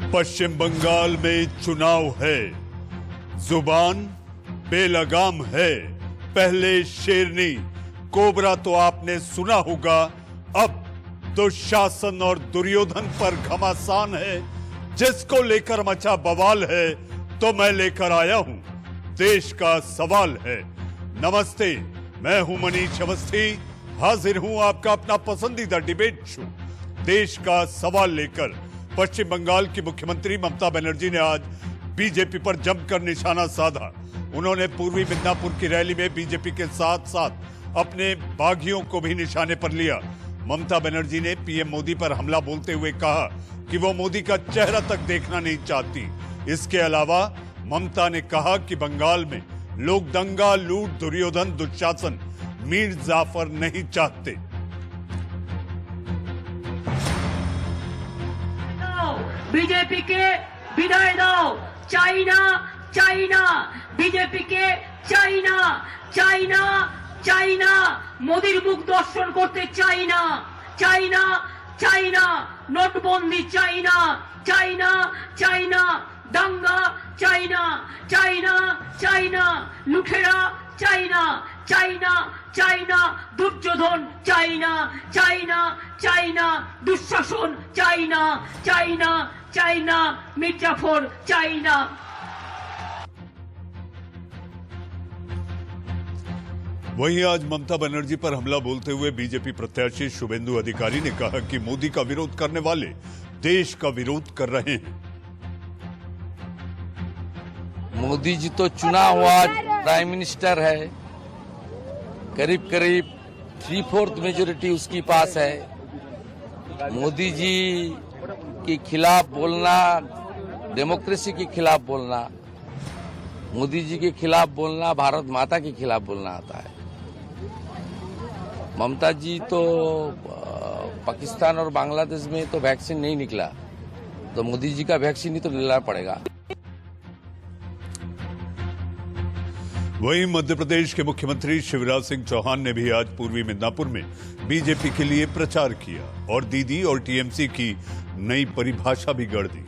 पश्चिम बंगाल में चुनाव है, जुबान बेलगाम है। पहले शेरनी कोबरा तो आपने सुना होगा, अब दुशासन और दुर्योधन पर घमासान है, जिसको लेकर मचा बवाल है। तो मैं लेकर आया हूं, देश का सवाल है। नमस्ते, मैं हूं मनीष अवस्थी, हाजिर हूं आपका अपना पसंदीदा डिबेट शो देश का सवाल लेकर। पश्चिम बंगाल की मुख्यमंत्री ममता बनर्जी ने आज बीजेपी पर जमकर निशाना साधा। उन्होंने पूर्वी मिदनापुर की रैली में बीजेपी के साथ साथ अपने बागियों को भी निशाने पर लिया। ममता बनर्जी ने पीएम मोदी पर हमला बोलते हुए कहा कि वो मोदी का चेहरा तक देखना नहीं चाहती। इसके अलावा ममता ने कहा कि बंगाल में लोग दंगा, लूट, दुर्योधन, दुशासन, मीर जाफर नहीं चाहते। बीजेपी के विदाई दो, चाइना चाइना, बीजेपी के चाइना चाइना चाइना, मोदीर मुख दर्शन करते चाइना चाइना चाइना, নোটবন্দি চাইনা চাইনা চাইনা, দাঙ্গা চাইনা চাইনা চাইনা, লুঠেরা চাইনা চাইনা চাইনা, দুর্যোধন চাইনা চাইনা চাইনা, দুঃশাসন চাইনা চাইনা চাইনা, মির্জাফর চাইনা। वहीं आज ममता बनर्जी पर हमला बोलते हुए बीजेपी प्रत्याशी शुभेंदु अधिकारी ने कहा कि मोदी का विरोध करने वाले देश का विरोध कर रहे हैं। मोदी जी तो चुना हुआ प्राइम मिनिस्टर है, करीब करीब 3/4 मेजोरिटी उसके पास है। मोदी जी के खिलाफ बोलना, डेमोक्रेसी के खिलाफ बोलना, मोदी जी के खिलाफ बोलना भारत माता के खिलाफ बोलना आता है। ममता जी तो पाकिस्तान और बांग्लादेश में तो वैक्सीन नहीं निकला, तो मोदी जी का वैक्सीन ही तो लेना पड़ेगा। वहीं मध्य प्रदेश के मुख्यमंत्री शिवराज सिंह चौहान ने भी आज पूर्वी मिदनापुर में बीजेपी के लिए प्रचार किया और दीदी और टीएमसी की नई परिभाषा भी गढ़ दी।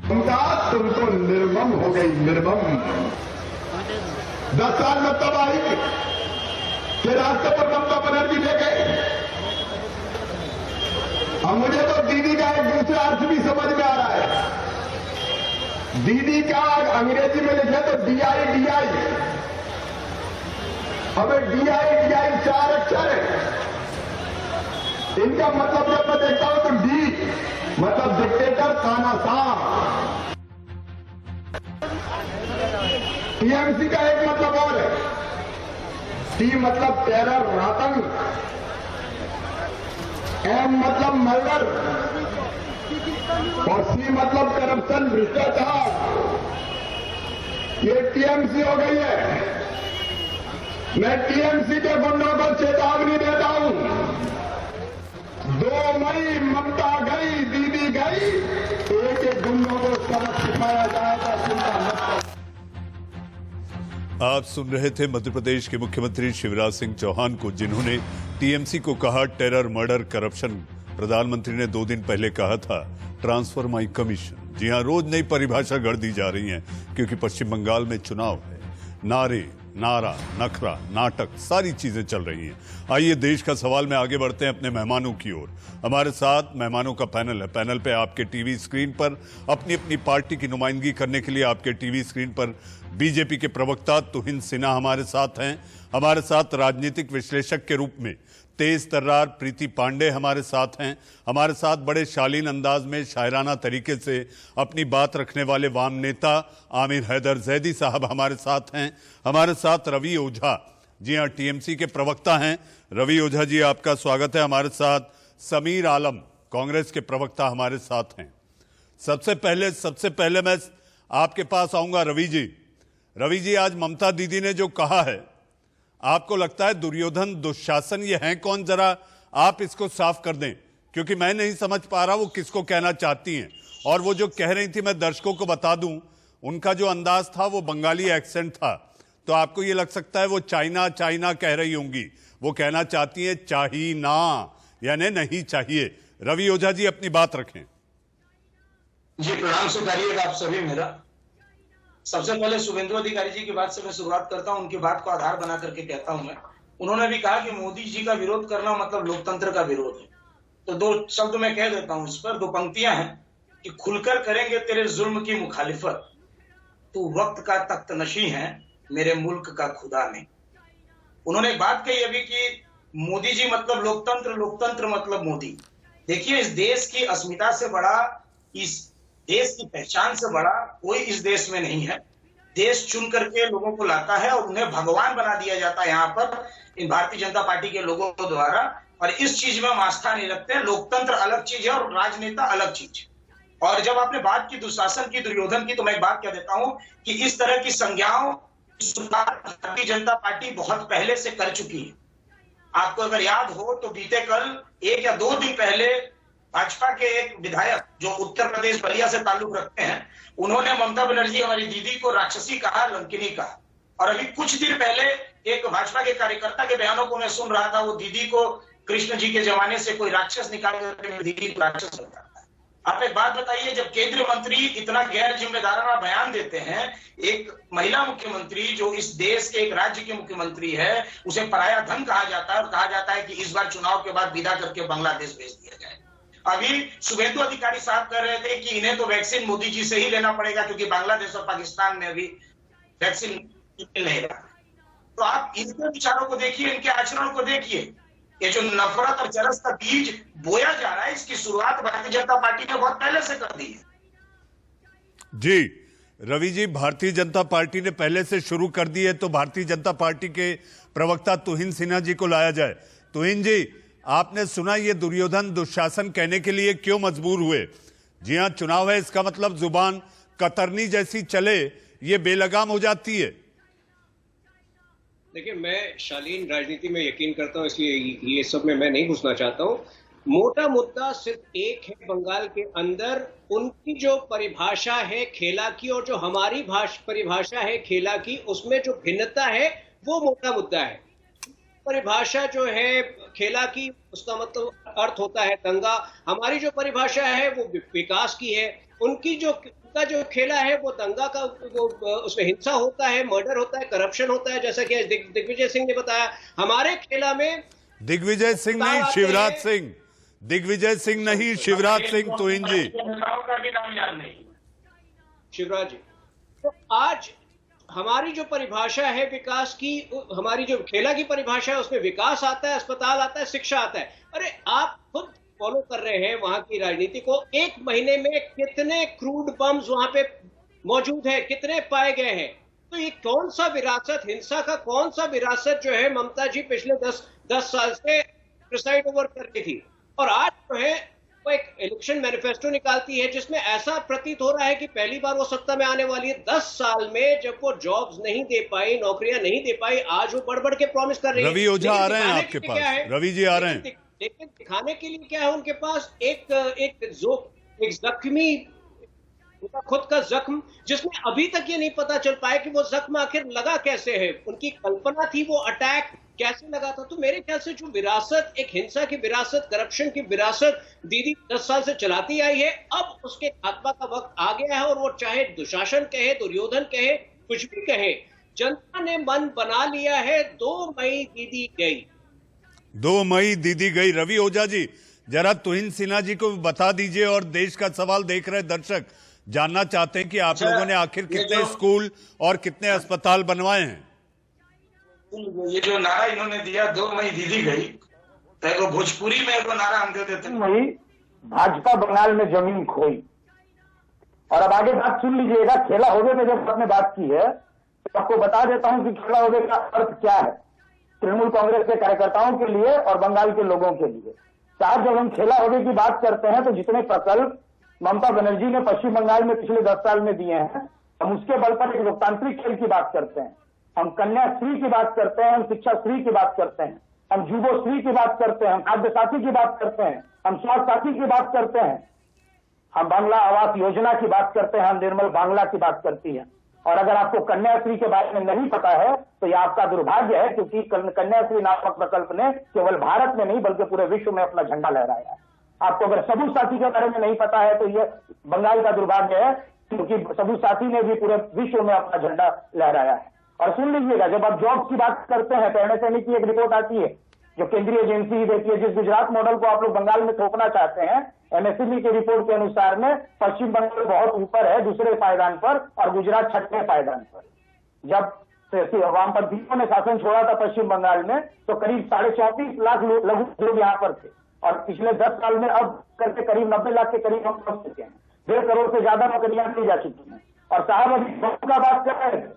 तुम तो निर्मम हो गई, निर्मम। 10 साल में तब आई कि रास्ते पर ममता बनर्जी ले गए। अब मुझे तो दीदी का एक दूसरा अर्थ भी समझ में आ रहा है। दीदी का अंग्रेजी में लिखे तो DI। हमें DI 4 अक्षर है। इनका मतलब जब मैं देखता हूं तो D मतलब डिक्टेटर, तानाशाह। टीएमसी का एक मतलब और है, T मतलब टेरर, आतंक, M मतलब मर्डर और C मतलब करप्शन, भ्रष्टाचार। ये टीएमसी हो गई है। मैं टीएमसी के गुंडों को चेतावनी देता हूं, 2 मई ममता गई, दीदी गई, एक गुंडों को सबक सिखाया जाएगा, चिंता मत करो। आप सुन रहे थे मध्य प्रदेश के मुख्यमंत्री शिवराज सिंह चौहान को, जिन्होंने टीएमसी को कहा टेरर, मर्डर, करप्शन। प्रधानमंत्री ने 2 दिन पहले कहा था ट्रांसफर माई कमीशन। जी हां, रोज नई परिभाषा गढ़ दी जा रही है, क्योंकि पश्चिम बंगाल में चुनाव है। नारे, नारा, नखरा, नाटक, सारी चीजें चल रही हैं। आइए देश का सवाल में आगे बढ़ते हैं अपने मेहमानों की ओर। हमारे साथ मेहमानों का पैनल है। पैनल पे आपके टीवी स्क्रीन पर अपनी अपनी पार्टी की नुमाइंदगी करने के लिए आपके टीवी स्क्रीन पर बीजेपी के प्रवक्ता तुहिन सिन्हा हमारे साथ हैं। हमारे साथ राजनीतिक विश्लेषक के रूप में तेज तर्रार प्रीति पांडे हमारे साथ हैं। हमारे साथ बड़े शालीन अंदाज में, शायराना तरीके से अपनी बात रखने वाले वाम नेता आमिर हैदर जैदी साहब हमारे साथ हैं। हमारे साथ रवि ओझा, जी हां, टीएमसी के प्रवक्ता हैं। रवि ओझा जी, आपका स्वागत है। हमारे साथ समीर आलम, कांग्रेस के प्रवक्ता हमारे साथ हैं। सबसे पहले मैं आपके पास आऊंगा रवि जी। रवि जी, आज ममता दीदी ने जो कहा है, आपको लगता है दुर्योधन, दुशासन ये हैं कौन? जरा आप इसको साफ कर दें, क्योंकि मैं नहीं समझ पा रहा वो किसको कहना चाहती हैं। और वो जो कह रही थी, मैं दर्शकों को बता दूं, उनका जो अंदाज था वो बंगाली एक्सेंट था, तो आपको ये लग सकता है वो चाइना चाइना कह रही होंगी। वो कहना चाहती है चाहिए ना, यानी नहीं चाहिए। रवि ओझा जी अपनी बात रखें। जी प्रणाम स्वीकारिएगा आप सभी मेरा। सबसे पहले शुभेंदु अधिकारी जी की बात से मैं शुरुआत करता हूं, उनकी बात को आधार बना करके कहता हूं मैं। उन्होंने भी कहा कि मोदी जी का विरोध करना मतलब लोकतंत्र का विरोध है। तो दो शब्द मैं कह देता हूं इस पर, दो पंक्तियां हैं कि खुलकर करेंगे तेरे जुल्म की मुखालिफत, तू वक्त का तख्त नशी है मेरे मुल्क का खुदा नहीं। उन्होंने एक बात कही अभी कि मोदी जी मतलब लोकतंत्र, लोकतंत्र मतलब मोदी। देखिए इस देश की अस्मिता से बड़ा, इस देश की पहचान से बड़ा कोई इस देश में नहीं है। देश चुन करके लोगों को लाता है और उन्हें भगवान बना दिया जाता है यहाँ पर इन भारतीय जनता पार्टी के लोगों द्वारा, और इस चीज में हम आस्था नहीं रखते। लोकतंत्र अलग चीज है और राजनेता अलग चीज है। और जब आपने बात की दुशासन की, दुर्योधन की, तो मैं एक बात कह देता हूं कि इस तरह की संज्ञाओं भारतीय जनता पार्टी बहुत पहले से कर चुकी है। आपको अगर याद हो तो बीते कल 1 या 2 दिन पहले भाजपा के एक विधायक जो उत्तर प्रदेश बलिया से ताल्लुक रखते हैं, उन्होंने ममता बनर्जी हमारी दीदी को राक्षसी कहा, लंकिनी कहा। और अभी कुछ दिन पहले एक भाजपा के कार्यकर्ता के बयानों को मैं सुन रहा था, वो दीदी को कृष्ण जी के जमाने से कोई राक्षस निकाल कर दीदी को राक्षस बताता है। आप एक बात बताइए, जब केंद्रीय मंत्री इतना गैर जिम्मेदाराना बयान देते हैं, एक महिला मुख्यमंत्री जो इस देश के एक राज्य की मुख्यमंत्री है, उसे पराया धन कहा जाता है और कहा जाता है कि इस बार चुनाव के बाद विदा करके बांग्लादेश भेज दिया जाए। अभी शुभेंदु अधिकारी साहब कह रहे थे कि इन्हें तो वैक्सीन मोदी जी से ही लेना पड़ेगा क्योंकि बांग्लादेश और पाकिस्तान में अभी वैक्सीन मिल नहीं रहा। तो आप इनके विचारों को देखिए, इनके आचरण को देखिए। ये जो नफरत और चरस का बीज बोया जा रहा है, इसकी शुरुआत भारतीय जनता पार्टी ने बहुत पहले से कर दी है। जी रवि जी, भारतीय जनता पार्टी ने पहले से शुरू कर दी है, तो भारतीय जनता पार्टी के प्रवक्ता तुहिन सिन्हा जी को लाया जाए। तुहिन जी, आपने सुना ये दुर्योधन दुशासन कहने के लिए क्यों मजबूर हुए? जी हाँ, चुनाव है, इसका मतलब जुबान कतरनी जैसी चले ये बेलगाम हो जाती है। देखिए, मैं शालीन राजनीति में यकीन करता हूं, इसलिए ये सब में मैं नहीं घुसना चाहता हूं। मोटा मुद्दा सिर्फ एक है बंगाल के अंदर, उनकी जो परिभाषा है खेला की और जो हमारी परिभाषा है खेला की, उसमें जो भिन्नता है वो मोटा मुद्दा है। परिभाषा जो है खेला की, उसका मतलब अर्थ होता है दंगा। हमारी जो परिभाषा है वो विकास की है। उनकी जो खेला है वो दंगा का, वो उसमें हिंसा होता है, मर्डर होता है, करप्शन होता है, जैसा कि दिग्विजय सिंह ने बताया। हमारे खेला में दिग्विजय सिंह नहीं, शिवराज सिंह। दिग्विजय सिंह नहीं, शिवराज सिंह। तुहिन जी, का भी नाम याद नहीं। शिवराज जी, तो आज हमारी जो परिभाषा है विकास की, हमारी जो खेला की परिभाषा है उसमें विकास आता है, अस्पताल आता है, शिक्षा आता है। अरे आप खुद फॉलो कर रहे हैं वहां की राजनीति को। 1 महीने में कितने क्रूड बम्स वहां पे मौजूद है, कितने पाए गए हैं? तो ये कौन सा विरासत, हिंसा का कौन सा विरासत जो है ममता जी पिछले 10 साल से प्रिसाइड ओवर कर रही थी, और आज जो है वो एक इलेक्शन मैनिफेस्टो निकालती है जिसमें ऐसा प्रतीत हो रहा है कि पहली बार वो सत्ता में आने वाली है। 10 साल में जब वो जॉब्स नहीं दे पाई, नौकरियां नहीं दे पाई, आज वो बढ़ बढ़ के प्रॉमिस कर रही है। रवि ओझा आ रहे हैं आपके पास, रवि जी आ रहे हैं। लेकिन दिखाने के लिए क्या है उनके पास? एक जख्मी, उनका खुद का जख्म, जिसमें अभी तक ये नहीं पता चल पाया कि वो जख्म आखिर लगा कैसे है। उनकी कल्पना थी वो अटैक कैसे लगा था। तो मेरे ख्याल से जो विरासत, एक हिंसा की विरासत, करप्शन की विरासत दीदी 10 साल से चलाती आई है, अब उसके खात्मा का वक्त आ गया है। और वो चाहे दुशासन कहे, दुर्योधन कहे, कुछ भी कहे, जनता ने मन बना लिया है। 2 मई दीदी गई, 2 मई दीदी गई। रवि ओझा जी, जरा तुहिन सिन्हा जी को बता दीजिए, और देश का सवाल देख रहे दर्शक जानना चाहते हैं कि आप लोगों ने आखिर कितने स्कूल और कितने अस्पताल बनवाए हैं? ये जो नारा इन्होंने दिया 2 मई दीदी गई, तो भोजपुरी में वो नारा हम दे देते। वही भाजपा बंगाल में जमीन खोई। और अब आगे बात सुन लीजिएगा। खेला होगे में जब आपने बात की है तो आपको बता देता हूं कि खेला होगे का अर्थ क्या है तृणमूल कांग्रेस के कार्यकर्ताओं के लिए और बंगाल के लोगों के लिए। साहब, जब हम खेला होगे की बात करते हैं तो जितने प्रकल्प ममता बनर्जी ने पश्चिम बंगाल में पिछले 10 साल में दिए हैं, हम उसके बल पर एक लोकतांत्रिक खेल की बात करते हैं। हम कन्याश्री की बात करते हैं, हम शिक्षा श्री की बात करते हैं, हम जुबोश्री की बात करते हैं, हम खाद्य साथी की बात करते हैं, हम स्वास्थ्य साथी की बात करते हैं, हम बांग्ला आवास योजना की बात करते हैं, हम निर्मल बांग्ला की बात करती है। और अगर आपको कन्याश्री के बारे में नहीं पता है तो यह आपका दुर्भाग्य है, क्योंकि कन्याश्री नामक प्रकल्प ने केवल भारत में नहीं बल्कि पूरे विश्व में अपना झंडा लहराया है। आपको अगर सबूत साथी के बारे में नहीं पता है तो ये बंगाल का दुर्भाग्य है, क्योंकि सबूत साथी ने भी पूरे विश्व में अपना झंडा लहराया है। और सुन लीजिएगा, जब आप जॉब्स की बात करते हैं तो एमएसएमई की एक रिपोर्ट आती है जो केंद्रीय एजेंसी ही देती है। जिस गुजरात मॉडल को आप लोग बंगाल में थोपना चाहते हैं, एमएसएमई की रिपोर्ट के अनुसार में पश्चिम बंगाल बहुत ऊपर है दूसरे पायदान पर और गुजरात छठे पायदान पर। जब वामपंथियों ने शासन छोड़ा था पश्चिम बंगाल में तो करीब 34.5 लाख लघु उद्योग यहाँ पर थे और पिछले 10 साल में अब करके करीब 90 लाख के करीब हम पहुंच चुके हैं। 1.5 करोड़ से ज्यादा नौकरियां दी जा चुकी हैं। और साहब अभी बम का बात कर रहे थे,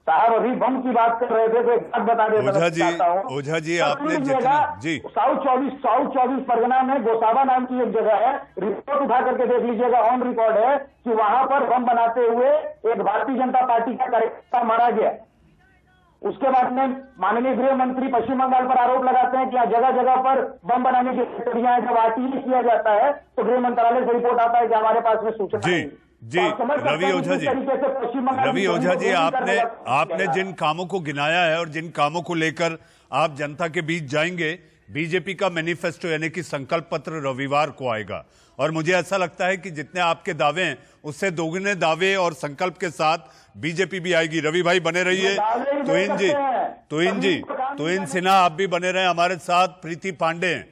साहब अभी बम की बात कर रहे थे तो एक बात बता देता चाहता हूँ। ओझा जी आपने जितना जी साउथ 24 परगना में गोसावा नाम की एक जगह है, रिपोर्ट उठा करके देख लीजिएगा, ऑन रिकॉर्ड है कि वहां पर बम बनाते हुए एक भारतीय जनता पार्टी का कार्यकर्ता मारा गया। उसके बाद में माननीय गृह मंत्री पश्चिम बंगाल पर आरोप लगाते हैं कि यहाँ जगह जगह पर बम बनाने की फैक्ट्रियां हैं। जब आरटीई किया जाता है तो गृह मंत्रालय से रिपोर्ट आता है कि हमारे पास में सूचना जी जी रवि ओझा जी, रवि ओझा जी, आपने जिन कामों को गिनाया है और जिन कामों को लेकर आप जनता के बीच जाएंगे, बीजेपी का मैनिफेस्टो यानी कि संकल्प पत्र रविवार को आएगा और मुझे ऐसा लगता है कि जितने आपके दावे हैं उससे दोगुने दावे और संकल्प के साथ बीजेपी भी आएगी। रवि भाई बने रहिए, तुहिन सिन्हा आप भी बने रहे हमारे साथ। प्रीति पांडे हैं।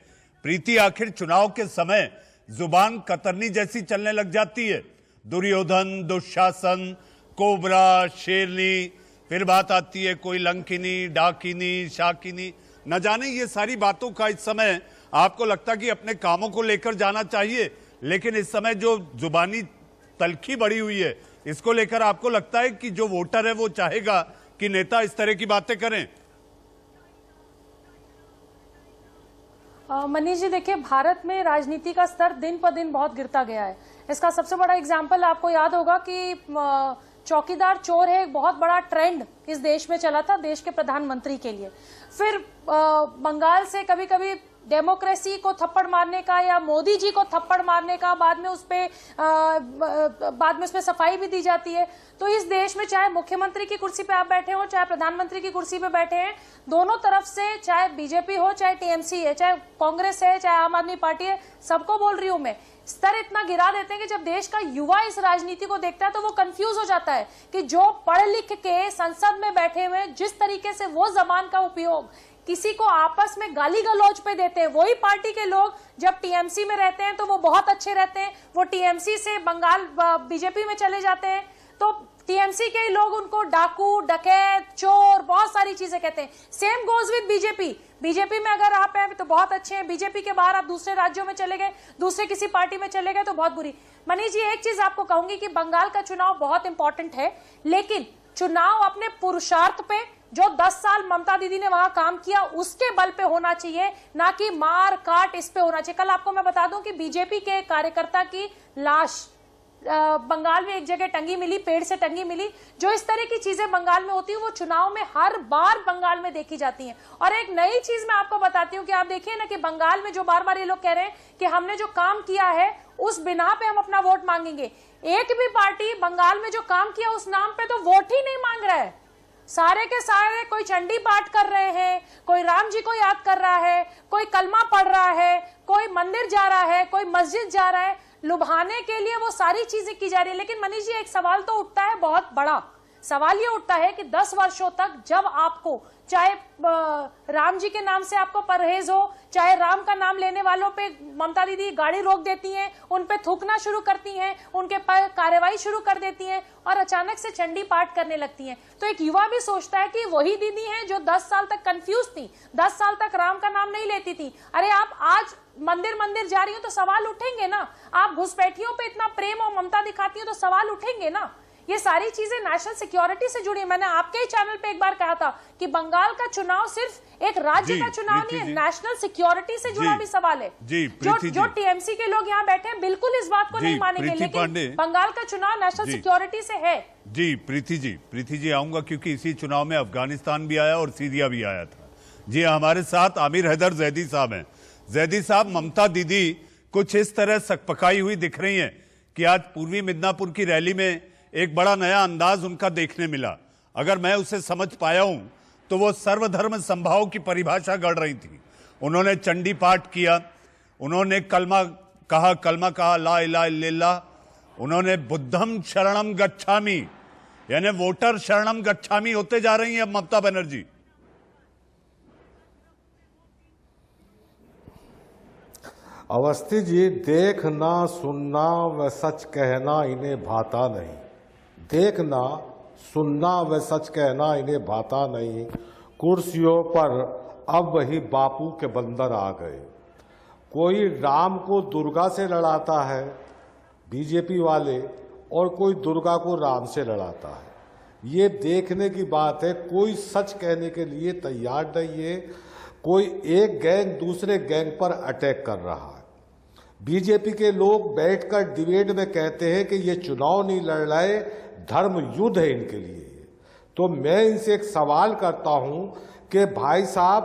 प्रीति, आखिर चुनाव के समय जुबान कतरनी जैसी चलने लग जाती है, दुर्योधन, दुशासन, कोबरा, शेरनी, फिर बात आती है कोई लंकिनी, डाकिनी, शाकिनी, न जाने ये सारी बातों का इस समय आपको लगता कि अपने कामों को लेकर जाना चाहिए, लेकिन इस समय जो जुबानी तलखी बढ़ी हुई है इसको लेकर आपको लगता है कि जो वोटर है वो चाहेगा कि नेता इस तरह की बातें करें? मनीष जी, देखिए, भारत में राजनीति का स्तर दिन पर दिन बहुत गिरता गया है। इसका सबसे बड़ा एग्जाम्पल आपको याद होगा कि चौकीदार चोर है, एक बहुत बड़ा ट्रेंड इस देश में चला था देश के प्रधानमंत्री के लिए। फिर बंगाल से कभी कभी डेमोक्रेसी को थप्पड़ मारने का या मोदी जी को थप्पड़ मारने का बाद में उसमें सफाई भी दी जाती है। तो इस देश में चाहे मुख्यमंत्री की कुर्सी पे आप बैठे हो, चाहे प्रधानमंत्री की कुर्सी पे बैठे हैं, दोनों तरफ से, चाहे बीजेपी हो, चाहे टीएमसी है, चाहे कांग्रेस है, चाहे आम आदमी पार्टी है, सबको बोल रही हूं मैं, स्तर इतना गिरा देते हैं कि जब देश का युवा इस राजनीति को देखता है तो वो कंफ्यूज हो जाता है कि जो पढ़ लिख के संसद में बैठे हुए जिस तरीके से वो जबान का उपयोग किसी को आपस में गाली गलौज पे देते हैं, वही पार्टी के लोग जब टीएमसी में रहते हैं तो वो बहुत अच्छे रहते हैं, वो टीएमसी से बंगाल बीजेपी में चले जाते हैं तो टीएमसी के लोग उनको डाकू, डकैत, चोर, बहुत सारी चीजें कहते हैं। Same goes with BJP. BJP में अगर आप हैं तो बहुत अच्छे हैं, बीजेपी के बाहर आप दूसरे राज्यों में चले गए, दूसरे किसी पार्टी में चले गए तो बहुत बुरी। मनीष जी, एक चीज आपको कहूंगी कि बंगाल का चुनाव बहुत इंपॉर्टेंट है, लेकिन चुनाव अपने पुरुषार्थ पे, जो 10 साल ममता दीदी ने वहां काम किया उसके बल पे होना चाहिए, ना कि मार काट इस पे होना चाहिए। कल आपको मैं बता दूं कि बीजेपी के कार्यकर्ता की लाश बंगाल में एक जगह टंगी मिली, पेड़ से टंगी मिली। जो इस तरह की चीजें बंगाल में होती है वो चुनाव में हर बार बंगाल में देखी जाती हैं। और एक नई चीज मैं आपको बताती हूँ कि आप देखिए ना कि बंगाल में जो बार बार ये लोग कह रहे हैं कि हमने जो काम किया है उस बिना पे हम अपना वोट मांगेंगे, एक भी पार्टी बंगाल में जो काम किया उस नाम पे तो वोट ही नहीं मांग रहा है। सारे के सारे कोई चंडी पाठ कर रहे हैं, कोई राम जी को याद कर रहा है, कोई कलमा पढ़ रहा है, कोई मंदिर जा रहा है, कोई मस्जिद जा रहा है, लुभाने के लिए वो सारी चीजें की जा रही है। लेकिन मनीष जी, एक सवाल तो उठता है, बहुत बड़ा सवाल ये उठता है कि 10 वर्षों तक जब आपको चाहे राम जी के नाम से आपको परहेज हो, चाहे राम का नाम लेने वालों पे ममता दीदी गाड़ी रोक देती हैं, उन पे थूकना शुरू करती हैं, उनके पर कार्रवाई शुरू कर देती हैं और अचानक से चंडी पाठ करने लगती हैं, तो एक युवा भी सोचता है कि वही दीदी हैं जो 10 साल तक कंफ्यूज थी, 10 साल तक राम का नाम नहीं लेती थी। अरे आप आज मंदिर जा रही हो तो सवाल उठेंगे ना, आप घुसपैठियों पे इतना प्रेम और ममता दिखाती हो तो सवाल उठेंगे ना। ये सारी चीजें नेशनल सिक्योरिटी से जुड़ी। मैंने आपके ही चैनल पे एक बार कहा था कि बंगाल का चुनाव सिर्फ एक राज्य का चुनाव नहीं है, नेशनल सिक्योरिटी से जुड़ा भी सवाल है। जो टीएमसी के लोग यहाँ बैठे हैं बिल्कुल इस बात को नहीं मानेंगे, लेकिन बंगाल का चुनाव नेशनल सिक्योरिटी से है। जी प्रीति जी आऊंगा, क्योंकि इसी चुनाव में अफगानिस्तान भी आया और सीरिया भी आया था। जी हमारे साथ आमिर हैदर जैदी साहब हैं। जैदी साहब, ममता दीदी कुछ इस तरह सकपकाई हुई दिख रही हैं कि आज पूर्वी मिदनापुर की रैली में एक बड़ा नया अंदाज उनका देखने मिला। अगर मैं उसे समझ पाया हूं तो वो सर्वधर्म संभाव की परिभाषा गढ़ रही थी। उन्होंने चंडी पाठ किया, उन्होंने कलमा कहा ला इलाहा इल्लल्लाह। उन्होंने बुद्धम शरणम गच्छामि, यानी वोटर शरणम गच्छामि होते जा रही हैं अब ममता बनर्जी। अवस्थी जी, देखना सुनना व सच कहना इन्हें भाता नहीं। देखना सुनना व सच कहना इन्हें भाता नहीं। कुर्सियों पर अब वही बापू के बंदर आ गए। कोई राम को दुर्गा से लड़ाता है बीजेपी वाले, और कोई दुर्गा को राम से लड़ाता है। ये देखने की बात है, कोई सच कहने के लिए तैयार नहीं है। कोई एक गैंग दूसरे गैंग पर अटैक कर रहा है। बीजेपी के लोग बैठकर डिबेट में कहते हैं कि ये चुनाव नहीं लड़ रहे, धर्म युद्ध है इनके लिए। तो मैं इनसे एक सवाल करता हूं कि भाई साहब,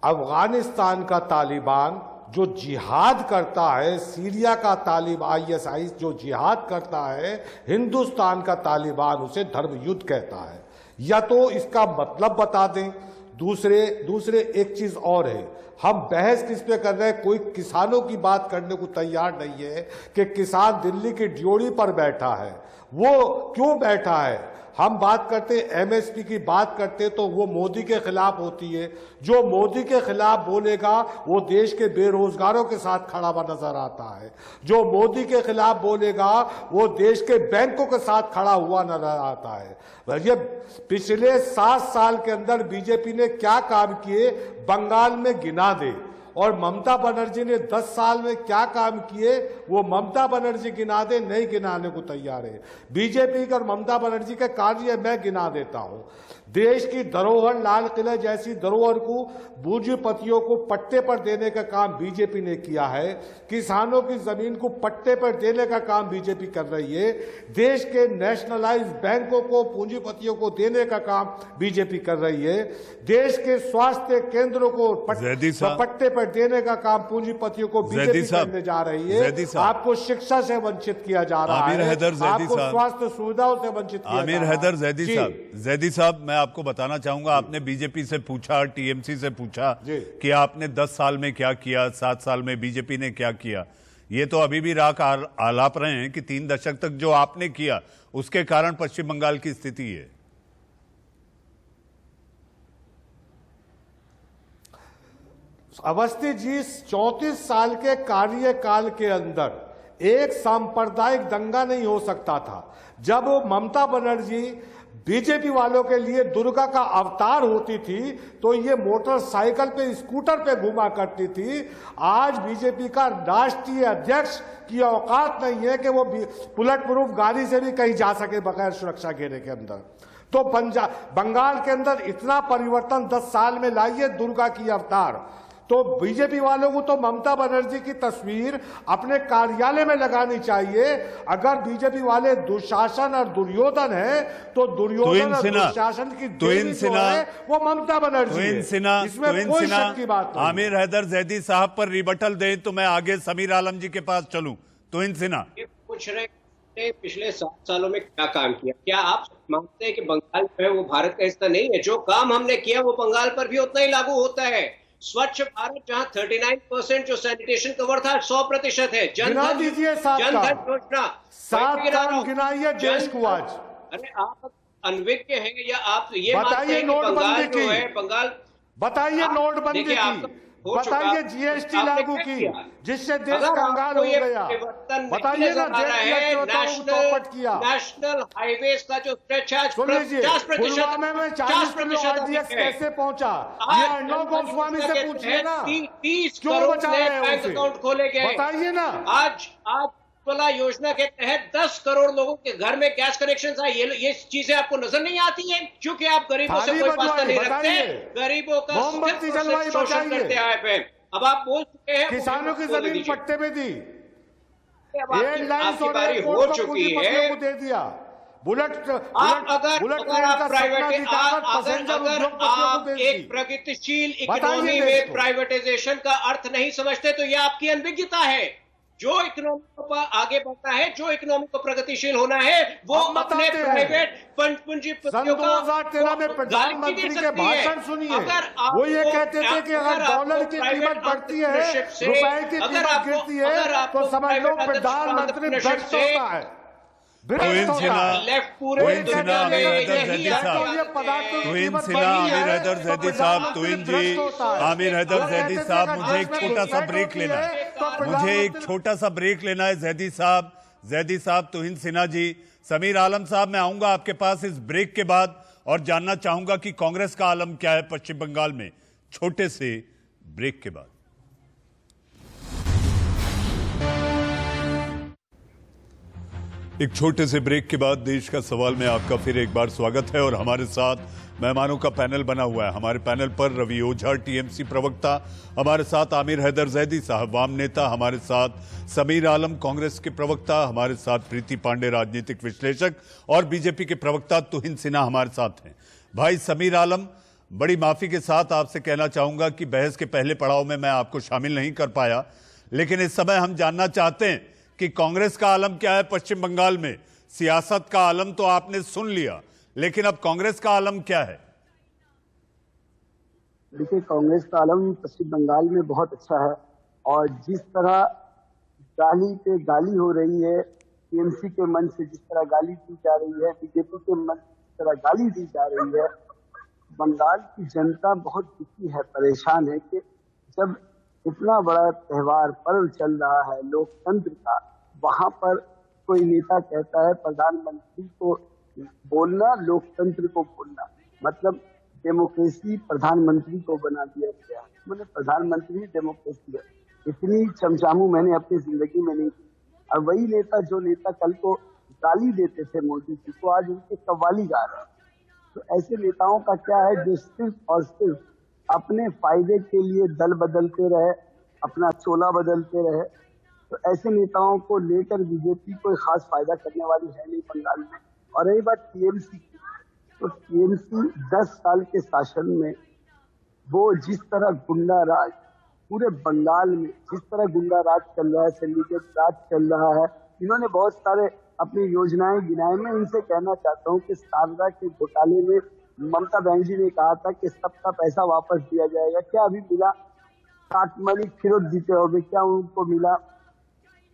अफगानिस्तान का तालिबान जो जिहाद करता है, सीरिया का तालिबान ISI जो जिहाद करता है, हिंदुस्तान का तालिबान उसे धर्म युद्ध कहता है। या तो इसका मतलब बता दें। दूसरे एक चीज और है, हम बहस किस पे कर रहे हैं? कोई किसानों की बात करने को तैयार नहीं है कि किसान दिल्ली की ड्योढ़ी पर बैठा है। वो क्यों बैठा है? हम बात करते MSP की बात करते तो वो मोदी के खिलाफ होती है। जो मोदी के खिलाफ बोलेगा वो देश के बेरोजगारों के साथ खड़ा हुआ नजर आता है। जो मोदी के खिलाफ बोलेगा वो देश के बैंकों के साथ खड़ा हुआ नजर आता है। ये पिछले 7 साल के अंदर बीजेपी ने क्या काम किए बंगाल में गिना दे, और ममता बनर्जी ने 10 साल में क्या काम किए वो ममता बनर्जी गिना दे, नहीं गिनाने को तैयार है। बीजेपी और ममता बनर्जी के कार्य मैं गिना देता हूं। देश की धरोहर लाल किले जैसी धरोहर को पूंजीपतियों को पट्टे पर देने का काम बीजेपी ने किया है। किसानों की जमीन को पट्टे पर देने का काम बीजेपी कर रही है। देश के नेशनलाइज बैंकों को पूंजीपतियों को देने का काम बीजेपी कर रही है। देश के स्वास्थ्य केंद्रों को पट्टे पर देने का काम पूंजीपतियों को बीजेपी करने जा रही है। आपको शिक्षा से वंचित किया जा रहा है, आपको स्वास्थ्य सुविधाओं से वंचित किया जा रहा है। आमिर हैदर जैदी साहब, मैं आपको बताना चाहूंगा, आपने बीजेपी से पूछा, TMC से पूछा कि आपने 10 साल में क्या किया, 7 साल में बीजेपी ने क्या किया। ये तो अभी भी राख आलाप रहे हैं कि 3 दशक तक जो आपने किया उसके कारण पश्चिम बंगाल की स्थिति है। अवस्थी जी, 34 साल के कार्यकाल के अंदर एक सांप्रदायिक दंगा नहीं हो सकता था। जब ममता बनर्जी बीजेपी वालों के लिए दुर्गा का अवतार होती थी तो ये मोटरसाइकिल पे, स्कूटर पे घुमा करती थी। आज बीजेपी का राष्ट्रीय अध्यक्ष की औकात नहीं है कि वो बुलेट प्रूफ गाड़ी से भी कहीं जा सके बगैर सुरक्षा घेरे के अंदर। तो बंगाल के अंदर इतना परिवर्तन 10 साल में लाइए दुर्गा की अवतार। तो बीजेपी वालों को तो ममता बनर्जी की तस्वीर अपने कार्यालय में लगानी चाहिए। अगर बीजेपी वाले दुशासन और दुर्योधन है तो दुर्योधन और दुशासन की देवी जो है वो ममता बनर्जी है। इसमें कोई शक की बात नहीं। आमिर हैदर जैदी साहब पर रिबटल दे तो मैं आगे समीर आलम जी के पास चलूं। तुहिन सिन्हा पूछ रहे हैं पिछले 7 सालों में क्या काम किया। क्या आप मानते हैं कि बंगाल जो है वो भारत का हिस्सा नहीं है? जो काम हमने किया वो बंगाल पर भी उतना ही लागू होता है। स्वच्छ भारत जहां 39% जो सैनिटेशन कवर था 100% है। जनधन योजना 7 काम गिनाइए देश को आज। अरे आप अनभिज्ञ हैं या आप ये बताइए नोटबंदी की, बंगाल बताइए नोटबंदी की, बताइए GST लागू की जिससे देश कंगाल हो गया। बताइए ना नेशनल हाईवेज का जो स्ट्रेच है 50% में 40% RDX कैसे पहुंचा? ये अर्णव गोस्वामी से पूछिए ना, 30 क्यों करोड़ बचा रहे बैंक अकाउंट खोले गए। बताइए ना। आज उज्ज्वला योजना के तहत 10 करोड़ लोगों के घर में गैस कनेक्शन आए। ये चीजें आपको नजर नहीं आती है क्योंकि आप गरीबों से कोई वास्ता नहीं रखते। गरीबों का शोषण करते आए हैं। अब आप बोल चुके हैं किसानों की जमीन पट्टे में दी, आपकी बारी हो चुकी है, दे दिया। अगर आप एक प्रगतिशील इकोनॉमी में प्राइवेटाइजेशन का अर्थ नहीं समझते तो यह आपकी अनभिज्ञता है। जो इकोनॉमी को आगे बढ़ना है, जो इकोनॉमी को प्रगतिशील होना है, वो अपने प्राइवेट फंड पूंजीपतियों का 2013 में प्रधानमंत्री के भाषण सुनिए, वो ये कहते थे कि अगर डॉलर की कीमत बढ़ती है, रुपए की कीमत गिरती है, तो समझ लो प्रधानमंत्री भ्रष्ट होता है। आमिर हैदर जैदी साहब, मुझे एक छोटा सा ब्रेक लेना है, जैदी साहब, तुहिन सिन्हा जी, समीर आलम साहब, मैं आऊंगा आपके पास इस ब्रेक के बाद और जानना चाहूंगा कि कांग्रेस का आलम क्या है पश्चिम बंगाल में, छोटे से ब्रेक के बाद। एक छोटे से ब्रेक के बाद देश का सवाल में आपका फिर एक बार स्वागत है और हमारे साथ मेहमानों का पैनल बना हुआ है। हमारे पैनल पर रवि ओझा, टीएमसी प्रवक्ता, हमारे साथ आमिर हैदर जैदी साहब, वाम नेता, हमारे साथ समीर आलम, कांग्रेस के प्रवक्ता, हमारे साथ प्रीति पांडे, राजनीतिक विश्लेषक, और बीजेपी के प्रवक्ता तुहिन सिन्हा हमारे साथ हैं। भाई समीर आलम, बड़ी माफी के साथ आपसे कहना चाहूंगा कि बहस के पहले पड़ाव में मैं आपको शामिल नहीं कर पाया, लेकिन इस समय हम जानना चाहते हैं कि कांग्रेस का आलम क्या है पश्चिम बंगाल में। सियासत का आलम तो आपने सुन लिया, लेकिन अब कांग्रेस का आलम क्या है? देखिए, कांग्रेस का आलम पश्चिम बंगाल में बहुत अच्छा है, और जिस तरह गाली पे गाली हो रही है, टीएमसी के मंच से जिस तरह गाली दी जा रही है, बीजेपी के मंच से जिस तरह गाली दी जा रही है, बंगाल की जनता बहुत दुखी है, परेशान है कि जब इतना बड़ा त्योहार पर्व चल रहा है लोकतंत्र का, वहां पर कोई नेता कहता है प्रधानमंत्री को बोलना, लोकतंत्र को बोलना, मतलब डेमोक्रेसी प्रधानमंत्री को बना दिया गया। मैंने प्रधानमंत्री डेमोक्रेसी है, इतनी चमचामू मैंने अपनी जिंदगी में नहीं की। और वही नेता, जो नेता कल को गाली देते थे मोदी जी को, आज उनके कव्वाली गा रहे हैं। तो ऐसे नेताओं का क्या है जो सिर्फ और सिर्फ अपने फायदे के लिए दल बदलते रहे, अपना चोला बदलते रहे। तो ऐसे नेताओं को लेकर बीजेपी कोई खास फायदा करने वाली है नहीं बंगाल में। और रही बात टीएमसी की, तो टीएमसी 10 साल के शासन में वो जिस तरह गुंडा राज पूरे बंगाल में, जिस तरह गुंडा राज चल रहा है, सिंडिकेट राज चल रहा है, इन्होंने बहुत सारे अपनी योजनाएं गिनाए। मैं इनसे कहना चाहता हूँ कि शारदा के घोटाले में ममता बनर्जी ने कहा था कि सबका पैसा वापस दिया जाएगा, क्या अभी मिला? काटमनी फिरोज जीते हो गए, क्या उनको मिला?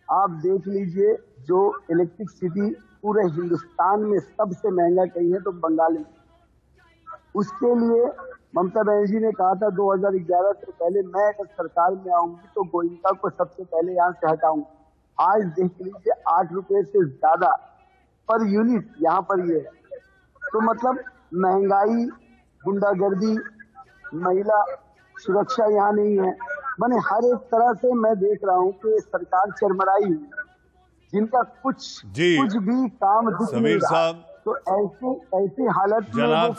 आप देख लीजिए, जो इलेक्ट्रिसिटी पूरे हिंदुस्तान में सबसे महंगा कहीं है तो बंगाल में, उसके लिए ममता बनर्जी ने कहा था 2011 से पहले मैं अगर सरकार में आऊंगी तो गोयनका को सबसे पहले यहाँ से हटाऊंगी। आज देख लीजिए 8 रुपए से ज्यादा पर यूनिट यहाँ पर ये है। तो मतलब महंगाई, गुंडागर्दी, महिला सुरक्षा यहाँ नहीं है। मैंने हर एक तरह से मैं देख रहा हूँ कि सरकार चरमराई हुई है, जिनका कुछ भी काम दिख नहीं रहा। तो ऐसी हालत में जनाब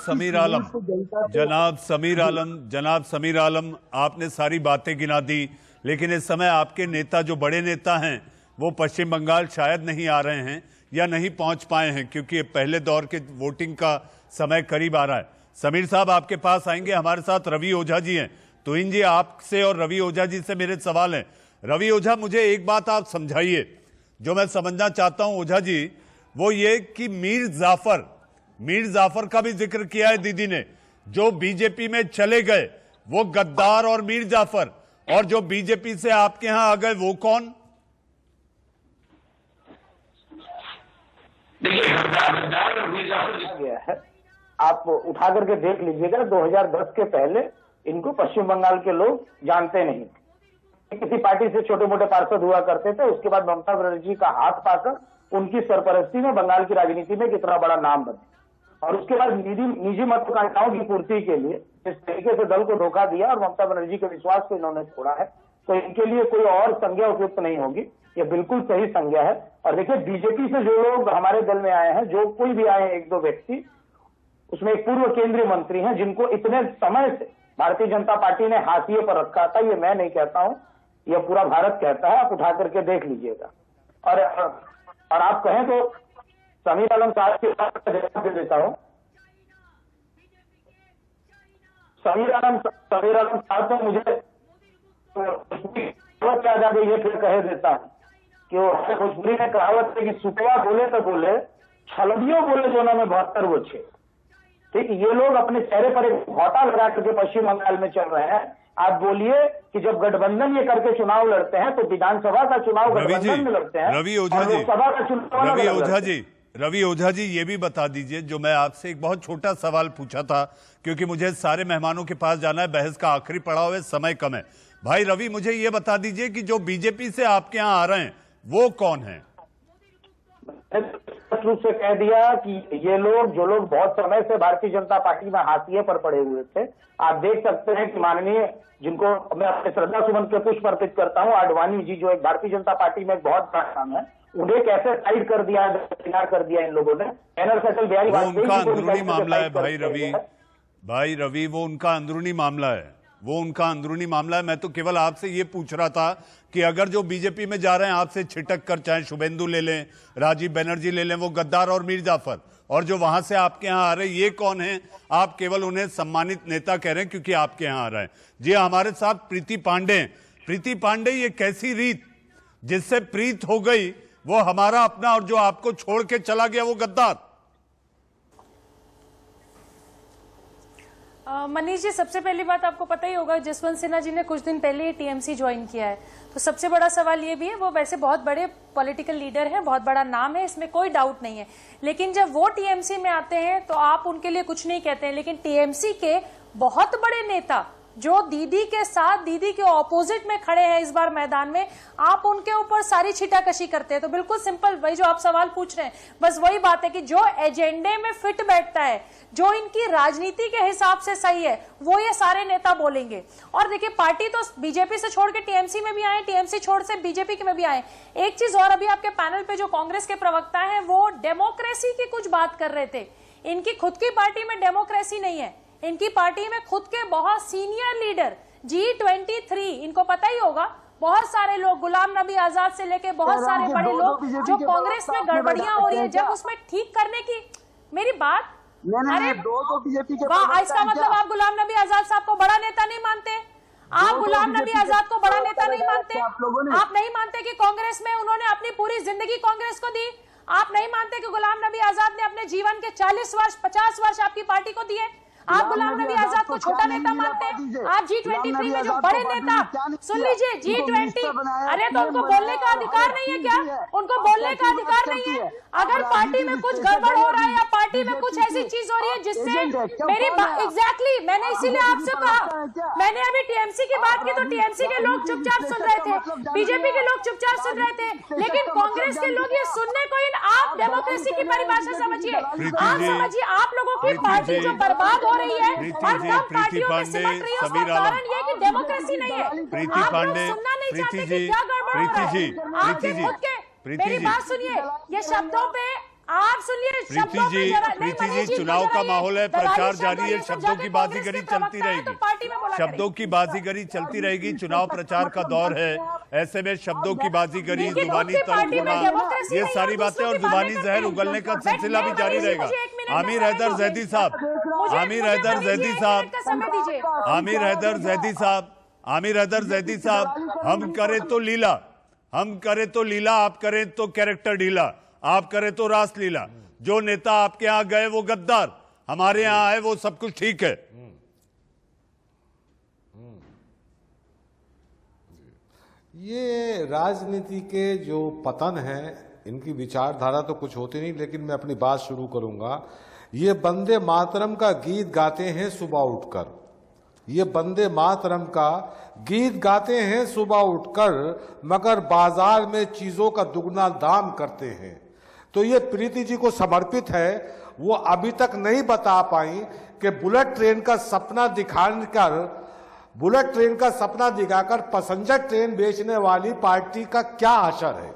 समीर आलम, आपने सारी बातें गिना दी, लेकिन इस समय आपके नेता, जो बड़े नेता हैं, वो पश्चिम बंगाल शायद नहीं आ रहे हैं या नहीं पहुंच पाए हैं, क्योंकि पहले दौर के वोटिंग का समय करीब आ रहा है। समीर साहब आपके पास आएंगे, हमारे साथ रवि ओझा जी हैं। तुहिन जी, आपसे और रवि ओझा जी से मेरे सवाल हैं। रवि ओझा, मुझे एक बात आप समझाइए, जो मैं समझना चाहता हूं ओझा जी, वो ये कि मीर जाफर का भी जिक्र किया है दीदी ने, जो बीजेपी में चले गए वो गद्दार और मीर जाफर, और जो बीजेपी से आपके यहां आ गए वो कौन? गया है, आप उठा करके देख लीजिएगा, 2010 के पहले इनको पश्चिम बंगाल के लोग जानते नहीं थे। किसी पार्टी से छोटे मोटे पार्षद हुआ करते थे, उसके बाद ममता बनर्जी का हाथ पाकर उनकी सरपरस्ती में बंगाल की राजनीति में कितना बड़ा नाम बने, और उसके बाद निजी महत्वाकांक्षाओं की पूर्ति के लिए इस तरीके से दल को धोखा दिया और ममता बनर्जी के विश्वास को इन्होंने छोड़ा है। तो इनके लिए कोई और संज्ञा उपयुक्त नहीं होगी, ये बिल्कुल सही संज्ञा है। और देखिए, बीजेपी से जो लोग हमारे दल में आए हैं, जो कोई भी आए हैं, 1-2 व्यक्ति, उसमें एक पूर्व केंद्रीय मंत्री हैं जिनको इतने समय से भारतीय जनता पार्टी ने हाशिए पर रखा था। ये मैं नहीं कहता हूं, यह पूरा भारत कहता है, आप उठा करके देख लीजिएगा। और आप कहें तो समीर आलम साहब के जवाब दे देता हूं। समीर आलम साहब तो मुझे याद आ गई है, फिर कह देता हूं। कि वो भोजपुरी में कहावत है कि सुपवा बोले तो बोले, छलबियों बोले जो ना में 72 वो छे। ठीक, ये लोग अपने चेहरे पर एक घोटा लगा करके पश्चिम बंगाल में चल रहे हैं। आप बोलिए कि जब गठबंधन ये करके चुनाव लड़ते हैं तो विधानसभा का चुनाव गठबंधन में लड़ते हैं, रवि ओझा जी, लोकसभा का चुनाव रवि ओझा जी ये भी बता दीजिए, जो मैं आपसे एक बहुत छोटा सवाल पूछा था क्योंकि मुझे सारे मेहमानों के पास जाना है, बहस का आखिरी पड़ाव है, समय कम है। भाई रवि, मुझे ये बता दीजिए कि जो बीजेपी से आपके यहाँ आ रहे हैं वो कौन है? स्पष्ट रूप से कह दिया कि ये लोग, जो लोग बहुत समय से भारतीय जनता पार्टी में हाशिए पर पड़े हुए थे, आप देख सकते हैं कि माननीय, जिनको मैं अपने श्रद्धा सुमन के पुष्प अर्पित करता हूं, आडवाणी जी, जो एक भारतीय जनता पार्टी में एक बहुत बड़ा नाम है, उन्हें कैसे साइड कर दिया, किनार कर दिया इन लोगों ने। जनरल अटल बिहारी वाजपेयी उनका अंदरूनी मामला है भाई रवि, वो उनका अंदरूनी मामला है, वो उनका अंदरूनी मामला है। मैं तो केवल आपसे ये पूछ रहा था कि अगर जो बीजेपी में जा रहे हैं आपसे छिटक कर, चाहे शुभेंदु ले लें, राजीव बनर्जी ले लें, वो गद्दार और मीर जाफर, और जो वहां से आपके यहाँ आ रहे हैं ये कौन है? आप केवल उन्हें सम्मानित नेता कह रहे हैं क्योंकि आपके यहाँ आ रहे हैं। जी हमारे साथ प्रीति पांडे। प्रीति पांडे, ये कैसी रीत, जिससे प्रीत हो गई वो हमारा अपना, और जो आपको छोड़ के चला गया वो गद्दार? मनीष जी, सबसे पहली बात आपको पता ही होगा, जसवंत सिन्हा जी ने कुछ दिन पहले ही टीएमसी ज्वाइन किया है, तो सबसे बड़ा सवाल ये भी है, वो वैसे बहुत बड़े पॉलिटिकल लीडर हैं, बहुत बड़ा नाम है, इसमें कोई डाउट नहीं है, लेकिन जब वो टीएमसी में आते हैं तो आप उनके लिए कुछ नहीं कहते हैं, लेकिन टीएमसी के बहुत बड़े नेता जो दीदी के साथ, दीदी के ऑपोजिट में खड़े हैं इस बार मैदान में, आप उनके ऊपर सारी छिटाकशी करते हैं। तो बिल्कुल सिंपल, वही जो आप सवाल पूछ रहे हैं, बस वही बात है कि जो एजेंडे में फिट बैठता है, जो इनकी राजनीति के हिसाब से सही है, वो ये सारे नेता बोलेंगे। और देखिए, पार्टी तो बीजेपी से छोड़ के टीएमसी में भी आए, टीएमसी छोड़ से बीजेपी में भी आए। एक चीज और, अभी आपके पैनल पे जो कांग्रेस के प्रवक्ता है वो डेमोक्रेसी की कुछ बात कर रहे थे। इनकी खुद की पार्टी में डेमोक्रेसी नहीं है, इनकी पार्टी में खुद के बहुत सीनियर लीडर, G23, इनको पता ही होगा, बहुत सारे लोग, गुलाम नबी आजाद से लेके बहुत सारे बड़े लोग, जो कांग्रेस में गड़बड़ियां हो रही है, जब उसमें ठीक करने की, मेरी बात, अरे इसका मतलब आप गुलाम नबी आजाद साहब को बड़ा नेता नहीं मानते? आप गुलाम नबी आजाद को बड़ा नेता नहीं मानते? आप नहीं मानते कि कांग्रेस में उन्होंने अपनी पूरी जिंदगी कांग्रेस को दी? आप नहीं मानते कि गुलाम नबी आजाद ने अपने जीवन के 40 वर्ष 50 वर्ष आपकी पार्टी को दिए? आप गुलाम नबी आजाद को छोटा नेता मानते हैं? आप G23 में जो बड़े नेता, सुन लीजिए, G20, अरे तो उनको बोलने का अधिकार नहीं है क्या? उनको बोलने का अधिकार नहीं है? अगर पार्टी में कुछ गड़बड़ हो रहा है या पार्टी में कुछ ऐसी चीज हो रही है जिससे मेरी एग्जैक्टली, मैंने इसीलिए आपसे कहा, मैंने अभी टीएमसी की बात की तो टीएमसी के लोग चुपचाप सुन रहे थे, बीजेपी के लोग चुपचाप सुन रहे थे, लेकिन कांग्रेस के लोग ये सुनने को ही, आप डेमोक्रेसी की परिभाषा समझिए, आप समझिए, आप लोगों की पार्टी जो बर्बाद हो रही है और कम पार्टियों में सिमट रही है, उसका कारण ये कि डेमोक्रेसी नहीं है। आप लोग सुनना नहीं चाहते कि क्या गड़बड़ हो रहा है। आपके खुद के, मेरी बात सुनिए, ये शब्दों पे आप सुनिए, प्रीति जी, चुनाव का माहौल है, प्रचार जारी है, शब्दों की बाजीगरी चलती रहेगी, शब्दों की बाजीगरी चलती रहेगी, चुनाव प्रचार का दौर है, ऐसे में शब्दों की बाजीगरी, जुबानी तर्क होना, ये सारी बातें और जुबानी जहर उगलने का सिलसिला भी जारी रहेगा। आमिर हैदर जैदी साहब, आमिर हैदर जैदी साहब, आमिर हैदर जैदी साहब, आमिर हैदर जैदी साहब, हम करें तो लीला, हम करें तो लीला, आप करें तो कैरेक्टर ढीला, आप करें तो रासलीला। जो नेता आपके यहाँ गए वो गद्दार, हमारे यहाँ आए वो सब कुछ ठीक है। ये राजनीति के जो पतन है, इनकी विचारधारा तो कुछ होती नहीं, लेकिन मैं अपनी बात शुरू करूंगा। ये वंदे मातरम का गीत गाते हैं सुबह उठकर, ये वंदे मातरम का गीत गाते हैं सुबह उठकर, मगर बाजार में चीजों का दुगना दाम करते हैं। तो ये प्रीति जी को समर्पित है। वो अभी तक नहीं बता पाई कि बुलेट ट्रेन का सपना दिखाकर, बुलेट ट्रेन का सपना दिखाकर पैसेंजर ट्रेन बेचने वाली पार्टी का क्या असर है,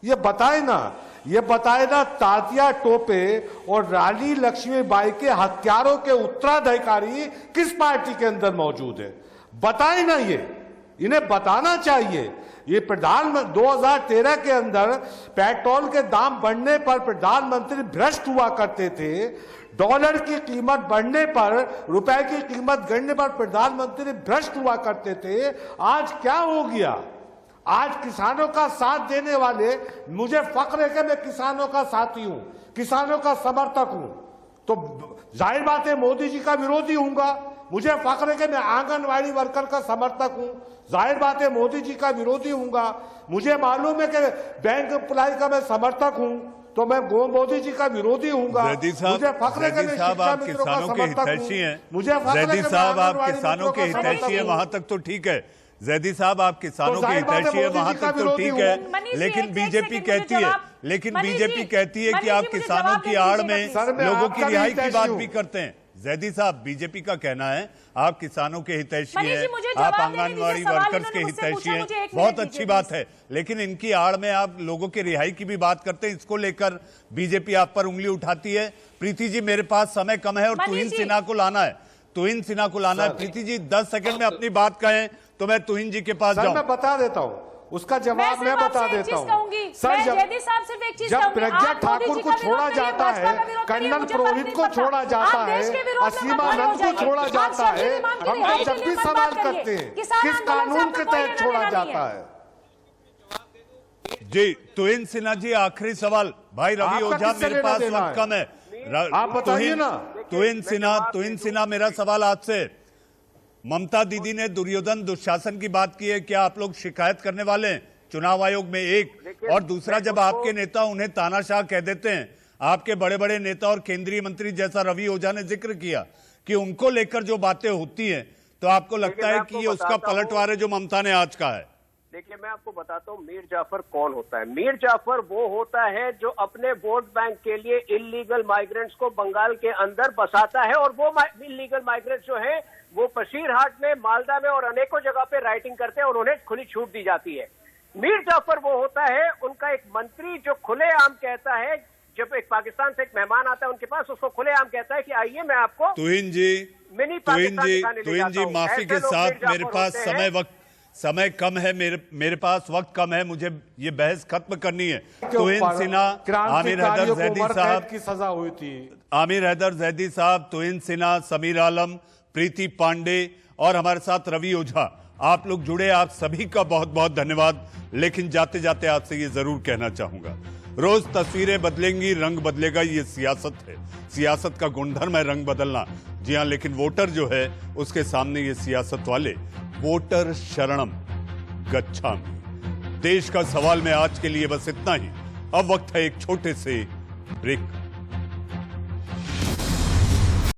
ये बताए ना। ये बताए ना तात्या टोपे और रानी लक्ष्मीबाई के हत्यारों के उत्तराधिकारी किस पार्टी के अंदर मौजूद है, बताए ना। ये इन्हें बताना चाहिए। ये प्रधानमंत्री 2013 के अंदर पेट्रोल के दाम बढ़ने पर प्रधानमंत्री भ्रष्ट हुआ करते थे, डॉलर की कीमत बढ़ने पर, रुपए की कीमत गिरने पर प्रधानमंत्री भ्रष्ट हुआ करते थे। आज क्या हो गया? आज किसानों का साथ देने वाले, मुझे फख्र है कि मैं किसानों का साथी हूं, किसानों का समर्थक हूं, तो जाहिर बात है मोदी जी का विरोधी हूंगा। मुझे फख्र है कि मैं आंगनवाड़ी वर्कर का समर्थक हूं, जाहिर बात है मोदी जी का विरोधी हूंगा। मुझे मालूम है कि बैंक एम्प्लॉय का मैं समर्थक हूं, तो मैं मोदी जी का विरोधी हूंगा। जैदी साहब, आप किसानों के हितैषी हैं। जैदी साहब, आप किसानों के हितैषी हैं, वहां तक तो ठीक है। जैदी साहब, आप किसानों के हितैषी है, वहां तक तो ठीक है, लेकिन बीजेपी कहती है कि आप किसानों की आड़ में लोगों की रिहाई की बात भी करते हैं। जैदी साहब, बीजेपी का कहना है आप किसानों के हितैषी हैं, आप आंगनवाड़ी वर्कर्स के हितैषी हैं, बहुत अच्छी बात है, लेकिन इनकी आड़ में आप लोगों के रिहाई की भी बात करते हैं। इसको लेकर बीजेपी आप पर उंगली उठाती है। प्रीति जी, मेरे पास समय कम है और तुहिन सिन्हा को लाना है, प्रीति जी 10 सेकंड में अपनी बात कहें तो मैं तुहिन जी के पास जाऊं। मैं बता देता हूं, उसका जवाब मैं बता देता हूं। सर, जब प्रज्ञा ठाकुर को छोड़ा जाता है, कर्नल पुरोहित को छोड़ा जाता है, असीमानंद को छोड़ा जाता है, हम जब भी सवाल करते हैं किस कानून के तहत छोड़ा जाता है? जी तुहिन सिन्हा जी, आखिरी सवाल। भाई रवि ओझा, मेरे पास वक्त कम है, आप बताइए ना। तुहिन सिन्हा, मेरा सवाल आपसे, ममता दीदी ने दुर्योधन दुशासन की बात की है, क्या आप लोग शिकायत करने वाले हैं चुनाव आयोग में? एक और दूसरा, जब आपके नेता उन्हें तानाशाह कह देते हैं, आपके बड़े बड़े नेता और केंद्रीय मंत्री जैसा रवि ओझा ने जिक्र किया कि उनको लेकर जो बातें होती हैं, तो आपको लगता है कि ये उसका पलटवार है जो ममता ने आज कहा है? देखिए, मैं आपको बताता हूँ मीर जाफर कौन होता है। मीर जाफर वो होता है जो अपने वोट बैंक के लिए इलीगल माइग्रेंट्स को बंगाल के अंदर बसाता है, और वो इलीगल माइग्रेंट्स जो है वो बशीरहाट में, मालदा में और अनेकों जगह पे राइटिंग करते हैं और उन्हें खुली छूट दी जाती है। मीर जाफर वो होता है उनका एक मंत्री जो खुलेआम कहता है, जब एक पाकिस्तान से एक मेहमान आता है उनके पास, उसको खुलेआम कहता है कि आइए मैं आपको तुहिन जी माफी के साथ, मेरे पास समय कम है, मेरे पास वक्त कम है, मुझे ये बहस खत्म करनी है। तुहिन सिन्हा, आमिर हैदर जैदी साहब की सजा हुई थी, आमिर हैदर जैदी साहब, तुहिन सिन्हा, समीर आलम, प्रीति पांडे और हमारे साथ रवि ओझा, आप लोग जुड़े, आप सभी का बहुत बहुत धन्यवाद। लेकिन जाते जाते आपसे ये जरूर कहना चाहूंगा, रोज तस्वीरें बदलेंगी, रंग बदलेगा, ये सियासत है, सियासत का गुणधर्म है रंग बदलना। जी हाँ, लेकिन वोटर जो है उसके सामने ये सियासत वाले वोटर शरणम गच्छामि। देश का सवाल में आज के लिए बस इतना ही। अब वक्त है एक छोटे से ब्रेक।